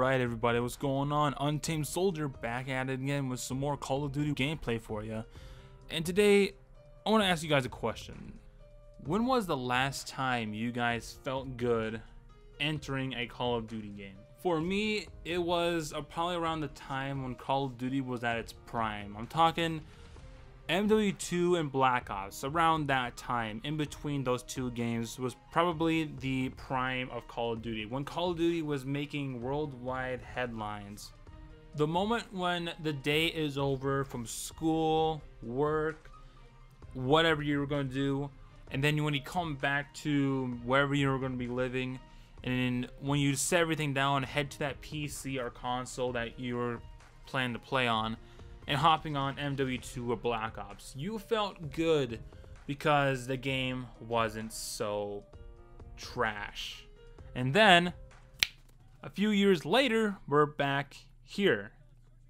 Alright everybody, what's going on? Untamed Soldier back at it again with some more Call of Duty gameplay for you. And today, I want to ask you guys a question. When was the last time you guys felt good entering a Call of Duty game? For me, it was probably around the time when Call of Duty was at its prime. I'm talking WW2 and Black Ops. Around that time, in between those two games, was probably the prime of Call of Duty, when Call of Duty was making worldwide headlines. The moment when the day is over from school, work, whatever you were going to do, and then when you come back to wherever you were going to be living, and when you set everything down, head to that PC or console that you were planning to play on, and hopping on WW2 or Black Ops, you felt good because the game wasn't so trash. And then a few years later, we're back here,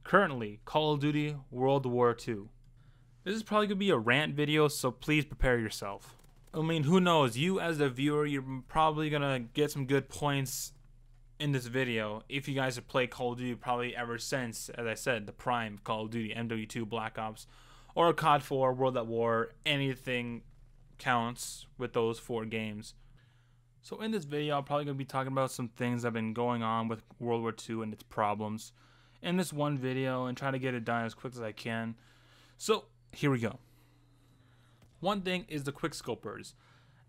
currently Call of Duty World War II. This is probably gonna be a rant video, so please prepare yourself. I mean, who knows, you as the viewer, you're probably gonna get some good points in this video if you guys have played Call of Duty probably ever since, as I said, the prime of Call of Duty, WW2, Black Ops, or COD 4, World at War. Anything counts with those 4 games. So in this video, I'm probably going to be talking about some things that have been going on with World War II and its problems in this one video, and try to get it done as quick as I can. So here we go. One thing is the Quickscopers.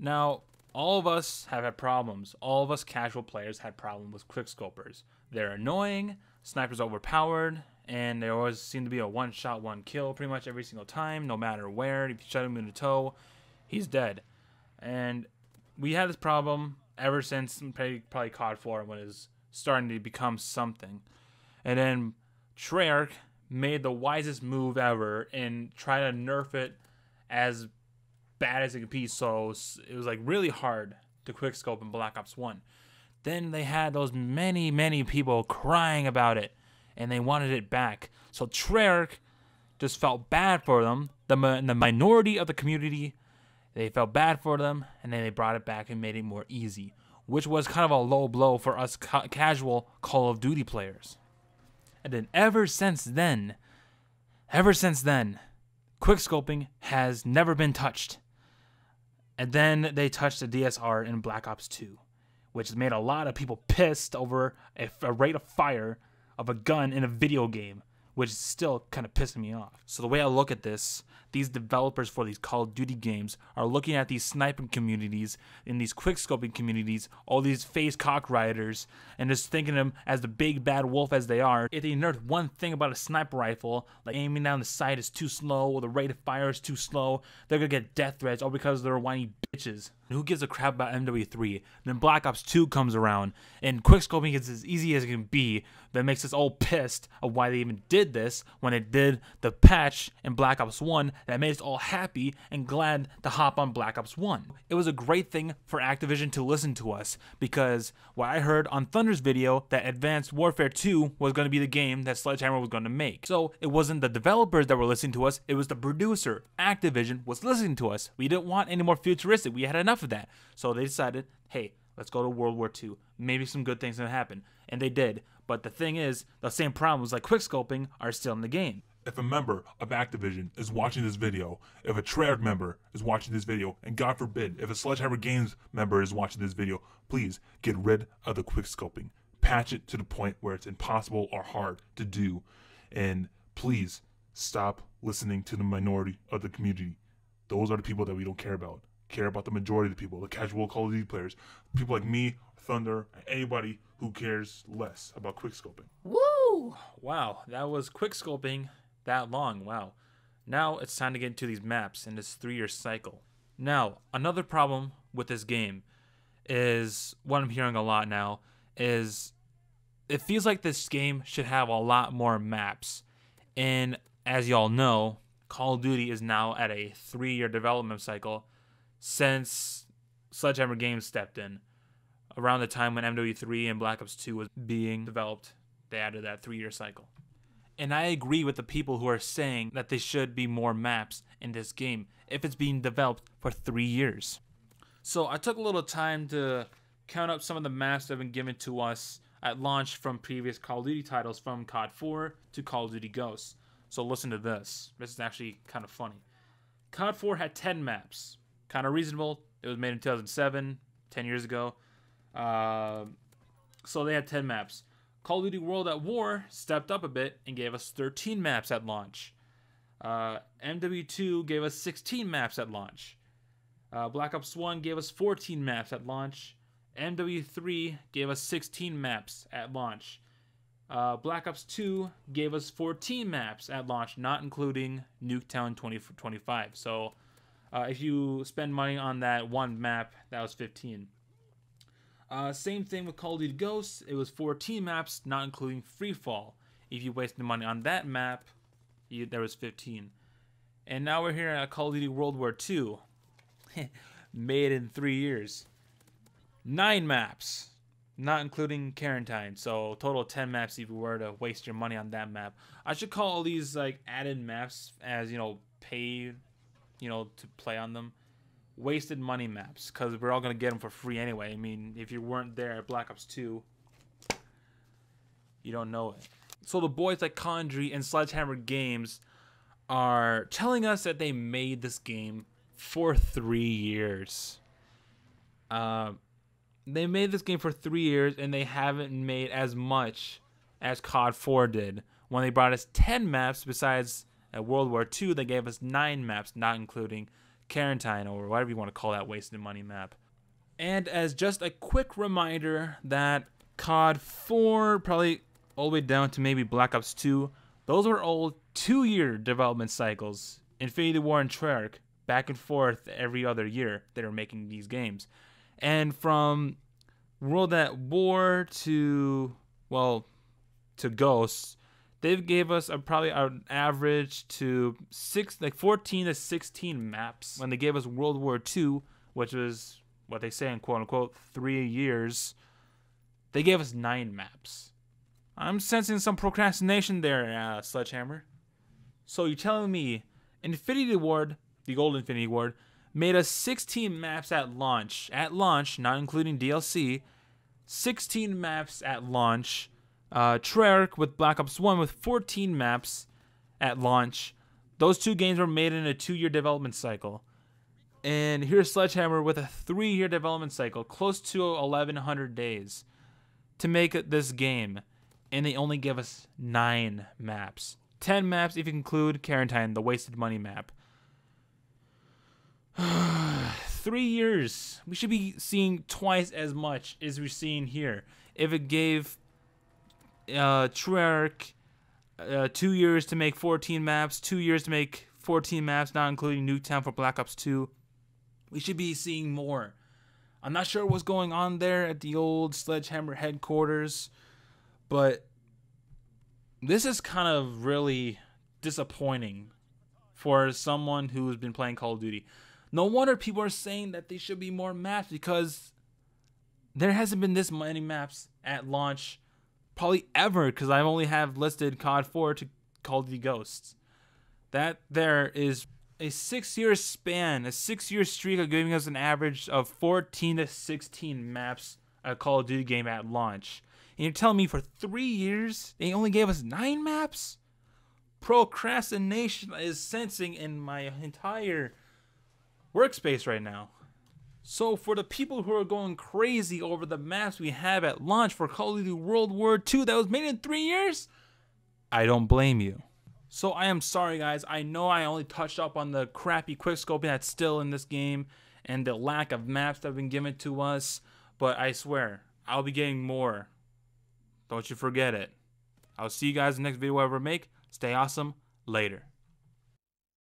Now, all of us have had problems. All of us casual players had problems with Quickscopers. They're annoying, snipers are overpowered, and they always seem to be a one-shot, one-kill pretty much every single time, no matter where. If you shot him in the toe, he's dead. And we had this problem ever since probably COD 4 when it was starting to become something. And then Treyarch made the wisest move ever and tried to nerf it as bad as it could be, so it was like really hard to quickscope in Black Ops 1. Then they had those many people crying about it, and they wanted it back. So Treyarch just felt bad for them, the minority of the community. They felt bad for them, and then they brought it back and made it more easy, which was kind of a low blow for us casual Call of Duty players. And then ever since then, quickscoping has never been touched. And then they touched the DSR in Black Ops 2, which made a lot of people pissed over a rate of fire of a gun in a video game, which is still kind of pissing me off. So the way I look at this, these developers for these Call of Duty games are looking at these sniping communities, in these quickscoping communities, all these face cock riders, and just thinking of them as the big bad wolf as they are. If they nerd one thing about a sniper rifle, like aiming down the sight is too slow, or the rate of fire is too slow, they're gonna get death threats all because they're whiny bitches. And who gives a crap about MW3? Then Black Ops 2 comes around, and quickscoping is as easy as it can be. That makes us all pissed of why they even did this when they did the patch in Black Ops 1 that made us all happy and glad to hop on Black Ops 1. It was a great thing for Activision to listen to us, because what I heard on Thunder's video that Advanced Warfare 2 was going to be the game that Sledgehammer was going to make. So it wasn't the developers that were listening to us, it was the producer. Activision was listening to us. We didn't want any more futuristic. We had enough of that. So they decided, hey, let's go to World War II. Maybe some good things are going to happen. And they did. But the thing is, the same problems like quickscoping are still in the game. If a member of Activision is watching this video, if a Treyarch member is watching this video, and God forbid, if a Sledgehammer Games member is watching this video, please get rid of the quickscoping. Patch it to the point where it's impossible or hard to do. And please stop listening to the minority of the community. Those are the people that we don't care about. Care about the majority of the people, the casual Call of Duty players, people like me, Thunder, anybody who cares less about quickscoping. Woo! Wow, that was quickscoping that long. Wow. Now it's time to get into these maps in this 3-year cycle. Now, another problem with this game is, what I'm hearing a lot now, is it feels like this game should have a lot more maps. And as y'all know, Call of Duty is now at a 3-year development cycle since Sledgehammer Games stepped in. Around the time when MW3 and Black Ops 2 was being developed, they added that 3-year cycle. And I agree with the people who are saying that there should be more maps in this game if it's being developed for 3 years. So I took a little time to count up some of the maps that have been given to us at launch from previous Call of Duty titles, from COD 4 to Call of Duty Ghosts. So listen to this. This is actually kind of funny. COD 4 had 10 maps. Kind of reasonable. It was made in 2007, 10 years ago. So they had 10 maps. Call of Duty World at War stepped up a bit and gave us 13 maps at launch. WW2 gave us 16 maps at launch. Black Ops 1 gave us 14 maps at launch. WW3 gave us 16 maps at launch. Black Ops 2 gave us 14 maps at launch, not including Nuketown 2025. So if you spend money on that one map, that was 15. Same thing with Call of Duty Ghosts. It was 14 maps, not including Freefall. If you wasted money on that map, there was 15. And now we're here at Call of Duty World War II. Made in 3 years. 9 maps, not including quarantine. So total 10 maps if you were to waste your money on that map. I should call all these like added maps as, you know, pay, you know, to play on them. Wasted money maps, because we're all going to get them for free anyway. I mean, if you weren't there at Black Ops 2, you don't know it. So the boys at Condry and Sledgehammer Games are telling us that they made this game for 3 years. They made this game for 3 years, and they haven't made as much as COD 4 did. When they brought us 10 maps, besides at World War II, they gave us 9 maps, not including quarantine, or whatever you want to call that wasted money map. And as just a quick reminder that COD 4, probably all the way down to maybe Black Ops 2, those were all 2-year development cycles. Infinity War and Treyarch, back and forth every other year they were making these games. And from World at War to, well, to Ghosts, they gave us probably an average to 14 to 16 maps. When they gave us World War II, which was what they say in quote unquote 3 years, they gave us 9 maps. I'm sensing some procrastination there, Sledgehammer. So you're telling me Infinity Ward, the old Infinity Ward, made us 16 maps at launch, not including DLC, 16 maps at launch. Treyarch with Black Ops 1 with 14 maps at launch. Those 2 games were made in a 2-year development cycle. And here's Sledgehammer with a 3-year development cycle, close to 1,100 days to make this game. And they only give us 9 maps. 10 maps if you include Quarantine, the wasted money map. 3 years. We should be seeing twice as much as we're seeing here. If it gave Treyarch 2 years to make 14 maps, 2 years to make 14 maps, not including Nuketown for Black Ops 2, we should be seeing more. I'm not sure what's going on there at the old Sledgehammer headquarters, but this is kind of really disappointing for someone who's been playing Call of Duty. No wonder people are saying that there should be more maps, because there hasn't been this many maps at launch probably ever, because I only have listed COD 4 to Call of Duty Ghosts. That there is a 6-year span, a 6-year streak of giving us an average of 14 to 16 maps a Call of Duty game at launch. And you're telling me for 3 years they only gave us 9 maps? Procrastination is sensing in my entire workspace right now. So for the people who are going crazy over the maps we have at launch for Call of Duty World War II that was made in 3 years, I don't blame you. So I am sorry, guys. I know I only touched up on the crappy quickscoping that's still in this game and the lack of maps that have been given to us, but I swear, I'll be getting more. Don't you forget it. I'll see you guys in the next video I ever make. Stay awesome. Later.